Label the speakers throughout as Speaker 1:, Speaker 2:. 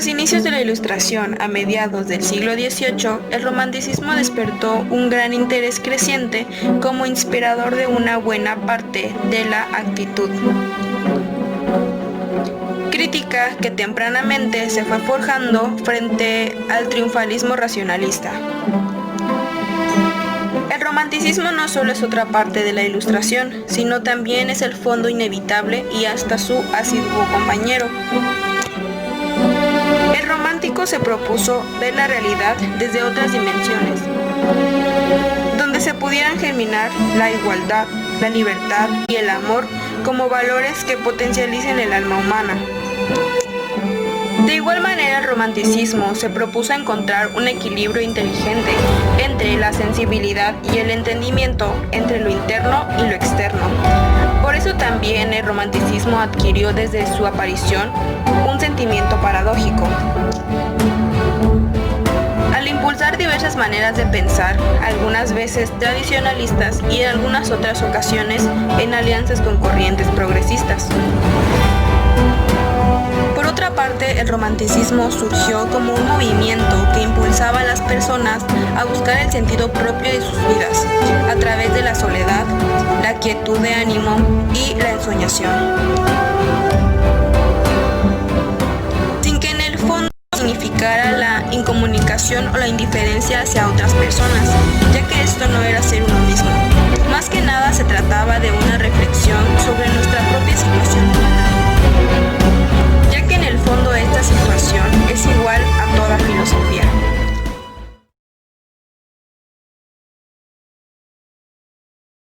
Speaker 1: los inicios de la Ilustración, a mediados del siglo XVIII, el romanticismo despertó un gran interés creciente como inspirador de una buena parte de la actitud crítica que tempranamente se fue forjando frente al triunfalismo racionalista. El romanticismo no solo es otra parte de la Ilustración, sino también es el fondo inevitable y hasta su asiduo compañero. El romántico se propuso ver la realidad desde otras dimensiones, donde se pudieran germinar la igualdad, la libertad y el amor como valores que potencialicen el alma humana. De igual manera, el romanticismo se propuso encontrar un equilibrio inteligente entre la sensibilidad y el entendimiento entre lo interno y lo externo. Por eso también el romanticismo adquirió desde su aparición un sentimiento paradójico. Al impulsar diversas maneras de pensar, algunas veces tradicionalistas y en algunas otras ocasiones en alianzas con corrientes progresistas. Por otra parte, el romanticismo surgió como un movimiento que impulsaba a las personas a buscar el sentido propio de sus vidas, a través de la soledad, la quietud de ánimo y la ensoñación. Sin que en el fondo significara la incomunicación o la indiferencia hacia otras personas, ya que esto no era ser uno mismo. Más que nada se trataba de una reflexión sobre nuestra propia situación humana, ya que en el fondo esta situación es igual a toda filosofía.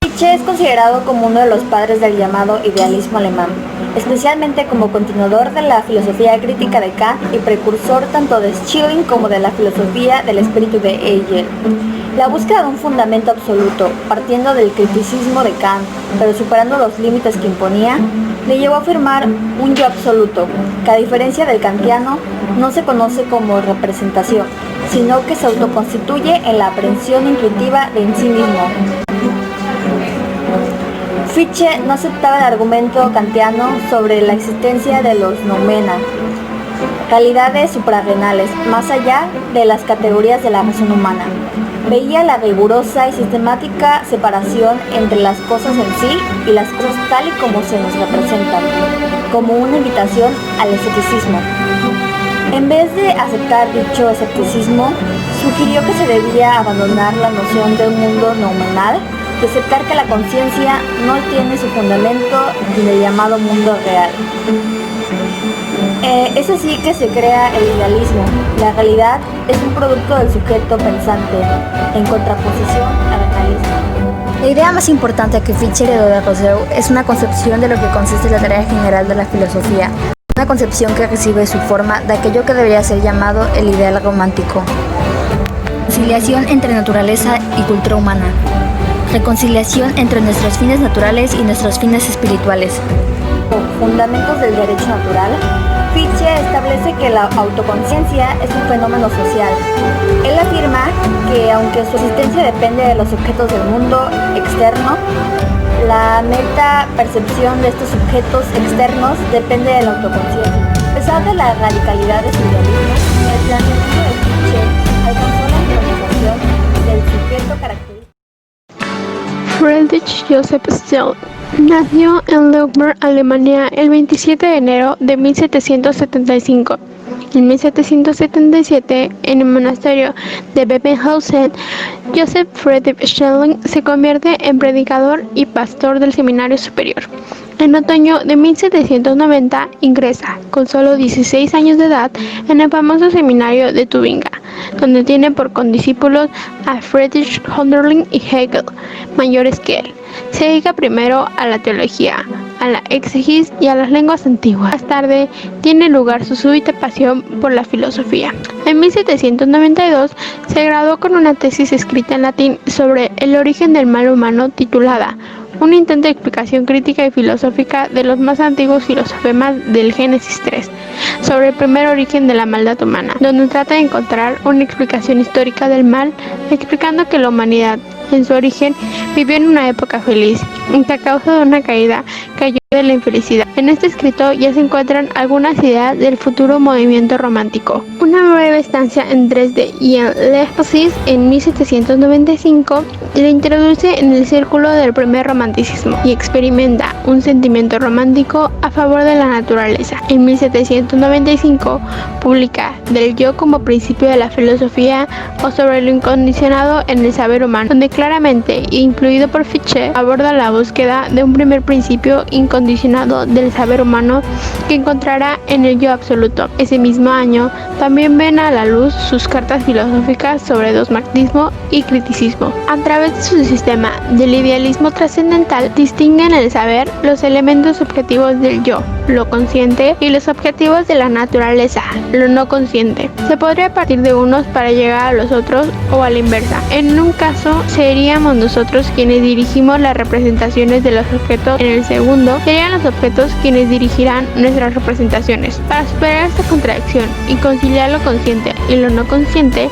Speaker 2: Nietzsche es considerado como uno de los padres del llamado idealismo alemán, especialmente como continuador de la filosofía crítica de Kant y precursor tanto de Schelling como de la filosofía del espíritu de Hegel. La búsqueda de un fundamento absoluto, partiendo del criticismo de Kant, pero superando los límites que imponía, le llevó a afirmar un yo absoluto, que a diferencia del kantiano, no se conoce como representación, sino que se autoconstituye en la aprehensión intuitiva de en sí mismo. Fichte no aceptaba el argumento kantiano sobre la existencia de los noumena, calidades suprarrenales, más allá de las categorías de la razón humana. Veía la rigurosa y sistemática separación entre las cosas en sí y las cosas tal y como se nos representan, como una invitación al escepticismo. En vez de aceptar dicho escepticismo, sugirió que se debía abandonar la noción de un mundo noumenal, de aceptar que la conciencia no tiene su fundamento en el llamado mundo real. Es así que se crea el idealismo. La realidad es un producto del sujeto pensante, en contraposición al realismo. La idea más importante que Fichte heredó de Rousseau es una concepción de lo que consiste la tarea general de la filosofía, una concepción que recibe su forma de aquello que debería ser llamado el ideal romántico. Conciliación entre naturaleza y cultura humana. Reconciliación entre nuestros fines naturales y nuestros fines espirituales. Fundamentos del derecho natural. Fichte establece que la autoconciencia es un fenómeno social. Él afirma que aunque su existencia depende de los objetos del mundo externo, la meta percepción de estos objetos externos depende de la autoconciencia. A pesar de la radicalidad de su idealismo, el planteamiento de Fichte alcanzó la intronización del sujeto característico.
Speaker 3: Friedrich Joseph Schelling nació en Leipzig, Alemania, el 27 de enero de 1775. En 1777, en el monasterio de Bebenhausen, Joseph Friedrich Schelling se convierte en predicador y pastor del seminario superior. En otoño de 1790 ingresa, con solo 16 años de edad, en el famoso seminario de Tubinga, donde tiene por condiscípulos a Friedrich Hölderlin y Hegel, mayores que él. Se dedica primero a la teología, a la exegesis y a las lenguas antiguas. Más tarde, tiene lugar su súbita pasión por la filosofía. En 1792 se graduó con una tesis escrita en latín sobre el origen del mal humano titulada Un intento de explicación crítica y filosófica de los más antiguos filosofemas del Génesis 3, sobre el primer origen de la maldad humana, donde trata de encontrar una explicación histórica del mal, explicando que la humanidad, en su origen, vivió en una época feliz, y que a causa de una caída cayó de la infelicidad. En este escrito ya se encuentran algunas ideas del futuro movimiento romántico. Una breve estancia en Dresde y en Leipzig en 1795 le introduce en el círculo del primer romanticismo y experimenta un sentimiento romántico a favor de la naturaleza. En 1795 publica Del yo como principio de la filosofía o sobre lo incondicionado en el saber humano, donde claramente, influido por Fichte, aborda la búsqueda de un primer principio incondicionado del saber humano que encontrará en el yo absoluto. Ese mismo año también ven a la luz sus cartas filosóficas sobre dogmatismo y criticismo. A través de su sistema del idealismo trascendental distinguen el saber los elementos subjetivos del yo, lo consciente, y los objetivos de la naturaleza, lo no consciente. Se podría partir de unos para llegar a los otros o a la inversa. En un caso seríamos nosotros quienes dirigimos las representaciones de los objetos, en el segundo serían los objetos quienes dirigirán nuestras representaciones. Para superar esta contradicción y conciliar lo consciente y lo no consciente,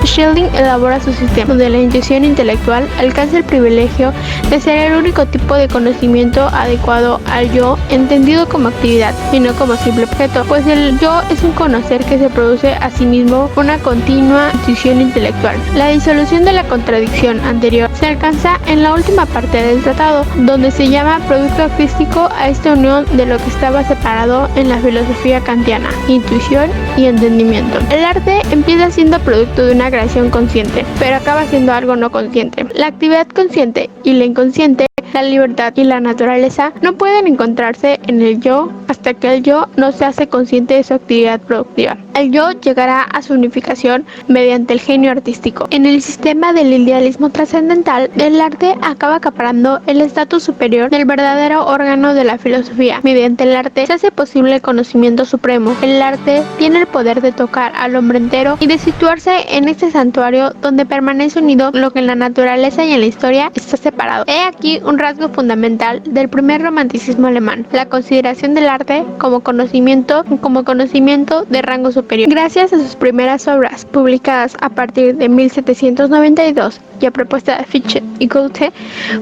Speaker 3: Schelling elabora su sistema, donde la intuición intelectual alcanza el privilegio de ser el único tipo de conocimiento adecuado al yo entendido como actividad y no como simple objeto, pues el yo es un conocer que se produce a sí mismo una continua intuición intelectual. La disolución de la contradicción anterior se alcanza en la última parte del tratado, donde se llama producto artístico a esta unión de lo que estaba separado en la filosofía kantiana, intuición y entendimiento. El arte empieza siendo producto de una creación consciente, pero acaba siendo algo no consciente. La actividad consciente y la inconsciente, la libertad y la naturaleza no pueden encontrarse en el yo hasta que el yo no se hace consciente de su actividad productiva. El yo llegará a su unificación mediante el genio artístico. En el sistema del idealismo trascendental, el arte acaba acaparando el estatus superior del verdadero órgano de la filosofía. Mediante el arte se hace posible el conocimiento supremo. El arte tiene el poder de tocar al hombre entero y de situarse en este santuario donde permanece unido lo que en la naturaleza y en la historia está separado. He aquí un rasgo fundamental del primer romanticismo alemán: la consideración del arte como conocimiento de rango superior. Gracias a sus primeras obras, publicadas a partir de 1792 y a propuesta de Fichte y Goethe,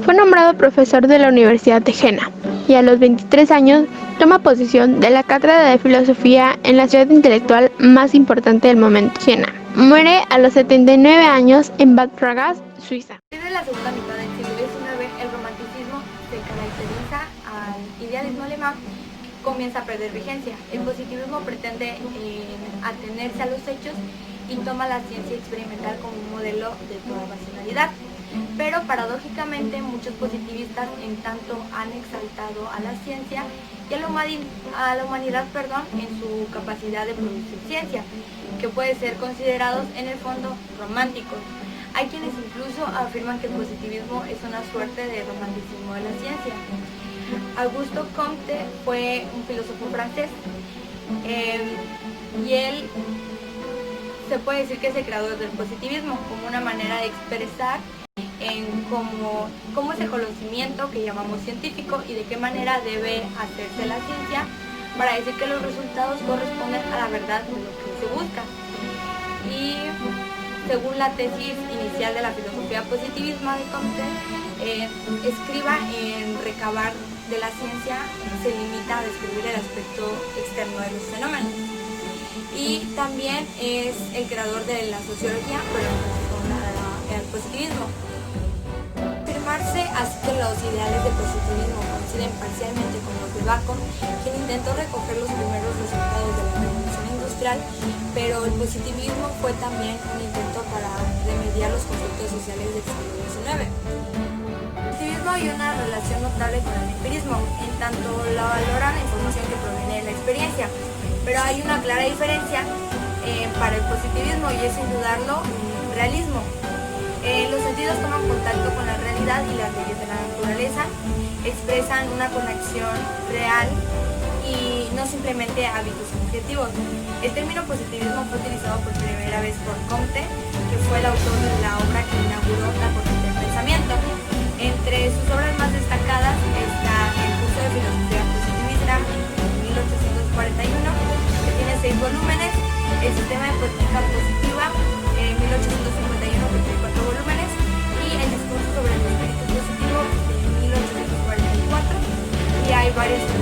Speaker 3: fue nombrado profesor de la Universidad de Jena, y a los 23 años toma posesión de la cátedra de filosofía en la ciudad intelectual más importante del momento, Jena. Muere a los 79 años en Bad Ragaz, Suiza.
Speaker 2: Desde la segunda mitad del siglo XIX, el romanticismo se caracteriza al idealismo alemán, comienza a perder vigencia. El positivismo pretende atenerse a los hechos y toma la ciencia experimental como un modelo de toda racionalidad. Pero paradójicamente muchos positivistas en tanto han exaltado a la ciencia y a la humanidad en su capacidad de producir ciencia, que puede ser considerados en el fondo románticos. Hay quienes incluso afirman que el positivismo es una suerte de romanticismo de la ciencia. Auguste Comte fue un filósofo francés y él se puede decir que es el creador del positivismo como una manera de expresar cómo es el conocimiento que llamamos científico y de qué manera debe hacerse la ciencia para decir que los resultados corresponden a la verdad de lo que se busca. Y según la tesis inicial de la filosofía positivista de Comte, escriba en recabar de la ciencia se limita a describir el aspecto externo de los fenómenos. Y también es el creador de la sociología, pero con el positivismo. Afirmarse así que los ideales del positivismo coinciden parcialmente con los de Bacon, quien intentó recoger los primeros resultados de la revolución industrial, pero el positivismo fue también un intento para remediar los conflictos sociales del siglo XIX. El positivismo hay una relación notable con el empirismo, en tanto la valoran la información que proviene de la experiencia, pero hay una clara diferencia para el positivismo y es sin dudarlo realismo. Los sentidos toman contacto con la realidad y las leyes de la naturaleza, expresan una conexión real y no simplemente hábitos subjetivos. El término positivismo fue utilizado por primera vez por Comte, que fue el autor de la obra que inauguró la corriente del pensamiento. Entre sus obras más destacadas está El curso de filosofía positivista en 1841, que tiene 6 volúmenes, El sistema de política positiva en 1851, que tiene 4 volúmenes, y El discurso sobre el espíritu positivo en 1844, y hay varios
Speaker 1: varios